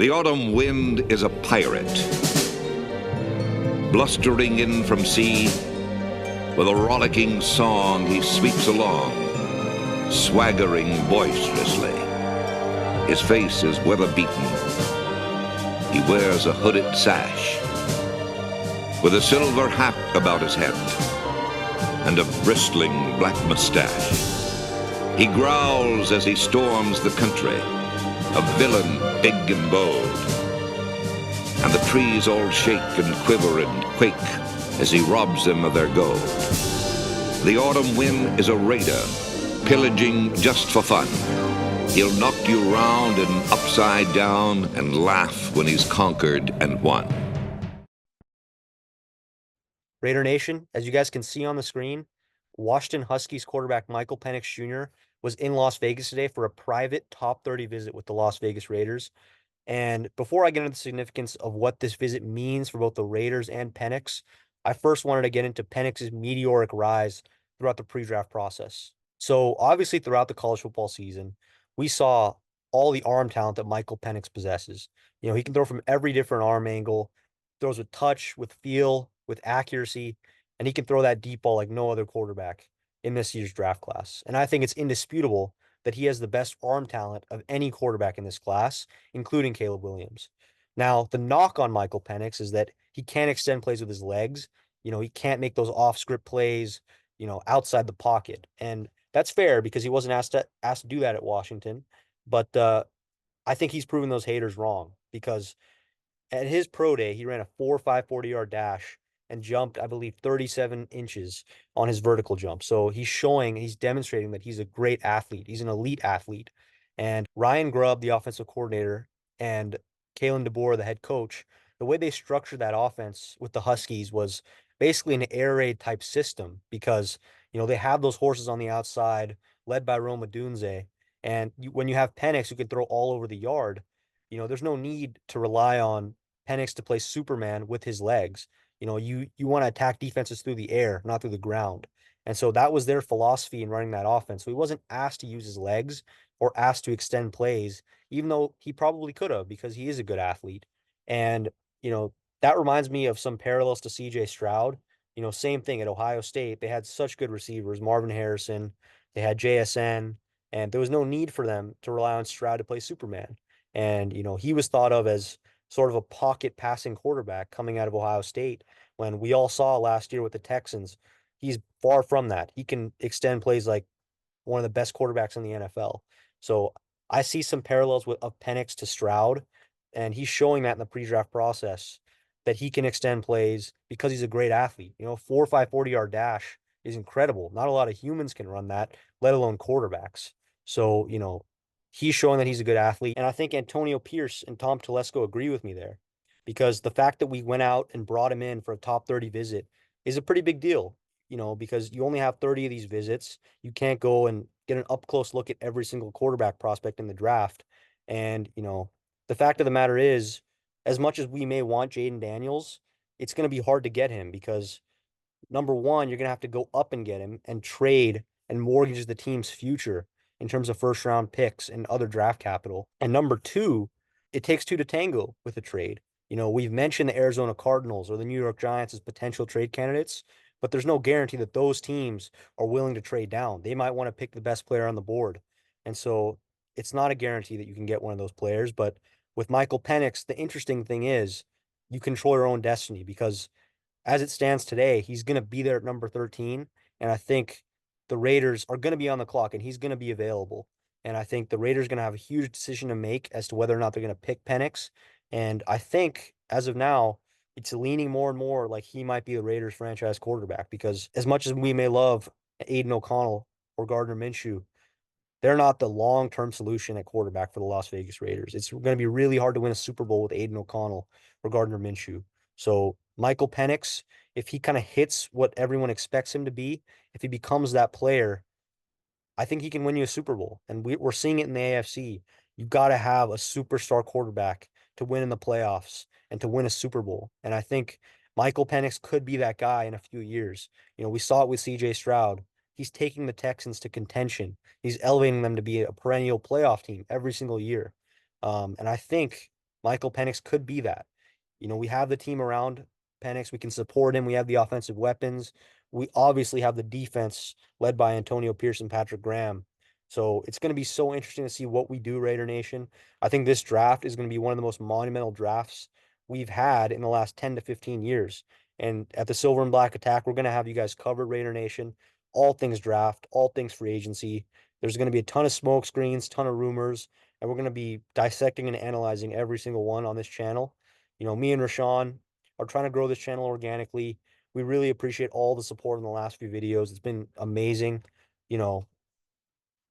The autumn wind is a pirate, blustering in from sea. With a rollicking song he sweeps along, swaggering boisterously. His face is weather-beaten. He wears a hooded sash, with a silver hat about his head, and a bristling black mustache. He growls as he storms the country, a villain big and bold. And the trees all shake and quiver and quake as he robs them of their gold. The autumn wind is a raider, pillaging just for fun. He'll knock you round and upside down and laugh when he's conquered and won. Raider Nation, as you guys can see on the screen, Washington Huskies quarterback Michael Penix Jr. was in Las Vegas today for a private top 30 visit with the Las Vegas Raiders. And before I get into the significance of what this visit means for both the Raiders and Penix, I first wanted to get into Penix's meteoric rise throughout the pre-draft process. So obviously throughout the college football season, we saw all the arm talent that Michael Penix possesses. You know, he can throw from every different arm angle, throws with touch, with feel, with accuracy, and he can throw that deep ball like no other quarterback in this year's draft class. And I think it's indisputable that he has the best arm talent of any quarterback in this class, including Caleb Williams. Now, the knock on Michael Penix is that he can't extend plays with his legs. You know, he can't make those off-script plays, you know, outside the pocket. And that's fair because he wasn't asked to do that at Washington. But I think he's proven those haters wrong because at his pro day, he ran a 4.5 40-yard dash and jumped, I believe, 37 inches on his vertical jump. So he's demonstrating that he's a great athlete. He's an elite athlete. And Ryan Grubb, the offensive coordinator, and Kalen DeBoer, the head coach, the way they structured that offense with the Huskies was basically an air raid type system because, you know, they have those horses on the outside led by Roma Dunze. And when you have Penix who can throw all over the yard, you know, there's no need to rely on Penix to play Superman with his legs. You know, you want to attack defenses through the air, not through the ground. And so that was their philosophy in running that offense. So he wasn't asked to use his legs or asked to extend plays, even though he probably could have because he is a good athlete. And, you know, that reminds me of some parallels to CJ Stroud. You know, same thing at Ohio State. They had such good receivers, Marvin Harrison, they had JSN, and there was no need for them to rely on Stroud to play Superman. And, you know, he was thought of as sort of a pocket passing quarterback coming out of Ohio State when we all saw last year with the Texans. He's far from that. He can extend plays like one of the best quarterbacks in the NFL. So I see some parallels of Penix to Stroud, and he's showing that in the pre-draft process that he can extend plays because he's a great athlete. You know, 4.5 40-yard dash is incredible. Not a lot of humans can run that, let alone quarterbacks. So, you know, he's showing that he's a good athlete. And I think Antonio Pierce and Tom Telesco agree with me there because the fact that we went out and brought him in for a top 30 visit is a pretty big deal, you know, because you only have 30 of these visits. You can't go and get an up close look at every single quarterback prospect in the draft. And, you know, the fact of the matter is, as much as we may want Jaden Daniels, it's going to be hard to get him because number one, you're going to have to go up and get him and trade and mortgage the team's future in terms of first round picks and other draft capital. And number two, it takes two to tango with a trade. You know, we've mentioned the Arizona Cardinals or the New York Giants as potential trade candidates, but there's no guarantee that those teams are willing to trade down. They might want to pick the best player on the board. And so it's not a guarantee that you can get one of those players. But with Michael Penix, the interesting thing is you control your own destiny because as it stands today, he's going to be there at number 13. And I think the Raiders are going to be on the clock and he's going to be available. And I think the Raiders are going to have a huge decision to make as to whether or not they're going to pick Penix. And I think as of now, it's leaning more and more like he might be the Raiders franchise quarterback because as much as we may love Aiden O'Connell or Gardner Minshew, they're not the long-term solution at quarterback for the Las Vegas Raiders. It's going to be really hard to win a Super Bowl with Aiden O'Connell or Gardner Minshew. So Michael Penix, if he kind of hits what everyone expects him to be, if he becomes that player, I think he can win you a Super Bowl. And we're seeing it in the AFC. You've got to have a superstar quarterback to win in the playoffs and to win a Super Bowl. And I think Michael Penix could be that guy in a few years. You know, we saw it with CJ Stroud. He's taking the Texans to contention. He's elevating them to be a perennial playoff team every single year. And I think Michael Penix could be that. We have the team around Penix. We can support him. We have the offensive weapons. We obviously have the defense led by Antonio Pierce and Patrick Graham. So it's going to be so interesting to see what we do, Raider Nation. I think this draft is going to be one of the most monumental drafts we've had in the last 10 to 15 years. And at the Silver and Black Attack, we're going to have you guys covered, Raider Nation. All things draft, all things free agency. There's going to be a ton of smoke screens, ton of rumors, and we're going to be dissecting and analyzing every single one on this channel. Me and Rashawn are trying to grow this channel organically. We really appreciate all the support in the last few videos. It's been amazing. You know,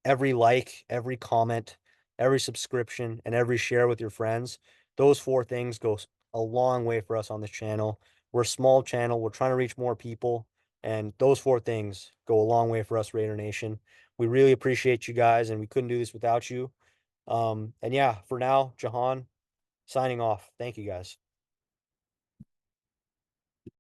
every like, every comment, every subscription, and every share with your friends. Those four things go a long way for us on this channel. We're a small channel. We're trying to reach more people. And those four things go a long way for us, Raider Nation. We really appreciate you guys, and we couldn't do this without you. And yeah, for now, Jahan signing off. Thank you guys.